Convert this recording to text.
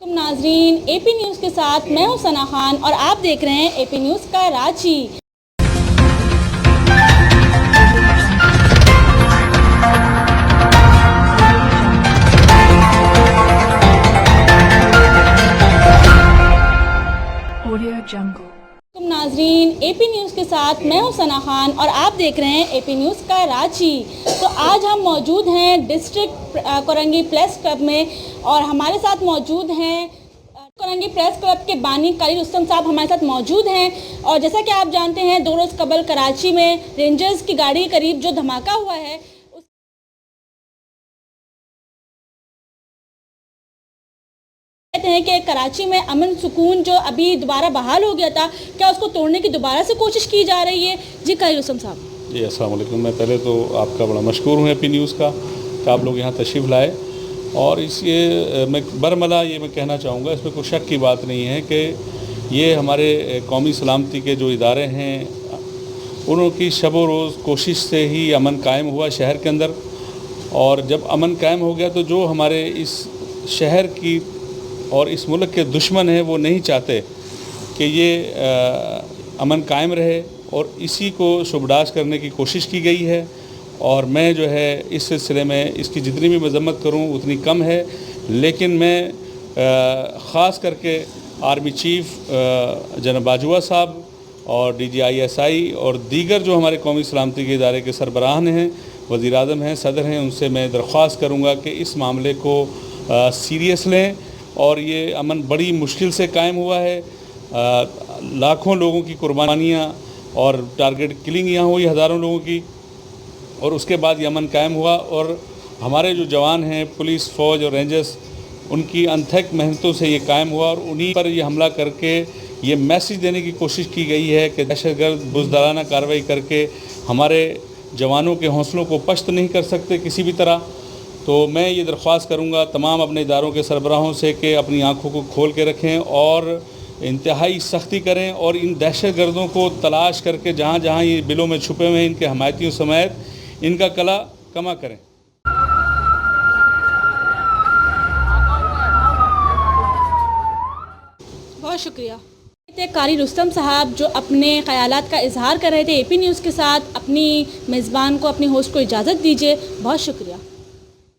ناظرین اے P news کے ساتھ میں ہوں ثنا خان اور آپ دیکھ رہے ہیں اے پی نیوز کراچی۔ ناظرین اے پی نیوز کے ساتھ میں ہوں ثنا خان اور آپ دیکھ رہے ہیں اے پی نیوز کراچی۔ تو آج ہم موجود ہیں ڈسٹرکٹ کورنگی پریس کلب میں اور ہمارے ساتھ موجود ہیں کورنگی پریس کلب کے بانی قاری رستم صاحب ہمارے ساتھ موجود ہیں۔ اور جیسا کہ آپ جانتے ہیں 2 روز قبل کراچی میں رینجرز کی گاڑی کے قریب جو دھماکہ ہوا ہے کہتے ہیں کہ کراچی میں امن سکون جو ابھی دوبارہ بحال ہو گیا تھا، کیا اس کو توڑنے کی دوبارہ سے کوشش کی جا رہی ہے؟ جی قاری رستم صاحب۔ جی السلام علیکم۔ میں پہلے تو آپ کا بڑا مشکور ہوں اے پی نیوز کا کہ آپ لوگ یہاں تشریف لائے، اور میں برملا یہ میں کہنا چاہوں گا، اس میں کوئی شک کی بات نہیں ہے کہ یہ ہمارے قومی سلامتی کے جو ادارے ہیں انہوں کی شب و روز کوشش سے ہی امن قائم ہوا شہر کے اندر۔ اور جب امن قائم ہو گیا تو جو ہمارے اس شہر کی اور اس ملک کے دشمن ہیں وہ نہیں چاہتے کہ یہ امن قائم رہے، اور اسی کو شبداش کرنے کی کوشش کی گئی ہے۔ اور میں جو ہے اس سلسلے میں اس کی جتنی بھی مذمت کروں اتنی کم ہے، لیکن میں خاص کر کے آرمی چیف جناب باجوہ صاحب اور D G I S I اور دیگر جو ہمارے قومی سلامتی کے ادارے کے سربراہان ہیں، وزیر اعظم ہیں، صدر ہیں، ان سے میں درخواست کروں گا کہ اس معاملے کو سیریس لیں۔ اور یہ امن بڑی مشکل سے قائم ہوا ہے، لاکھوں لوگوں کی قربانیاں اور ٹارگٹ کلنگ یہاں ہوئی ہزاروں لوگوں کی، اور اس کے بعد یہ امن قائم ہوا۔ اور ہمارے جو جوان ہیں پولیس، فوج اور رینجرز، ان کی انتھک محنتوں سے یہ قائم ہوا، اور انہی پر یہ حملہ کر کے یہ میسیج دینے کی کوشش کی گئی ہے کہ دہشت گرد بزدلانہ کارروائی کر کے ہمارے جوانوں کے حوصلوں کو پست نہیں کر سکتے کسی بھی طرح۔ تو میں یہ درخواست کروں گا تمام اپنے اداروں کے سربراہوں سے کہ اپنی آنکھوں کو کھول کے رکھیں اور انتہائی سختی کریں، اور ان دہشت گردوں کو تلاش کر کے جہاں جہاں یہ بلوں میں چھپے ہوئے ہیں ان کے حمایتیوں سمیت ان کا کلا کما کریں۔ بہت شکریہ۔ قاری رستم صاحب جو اپنے خیالات کا اظہار کر رہے تھے اے پی نیوز کے ساتھ، اپنی میزبان کو، اپنی ہوسٹ کو اجازت دیجیے۔ بہت شکریہ۔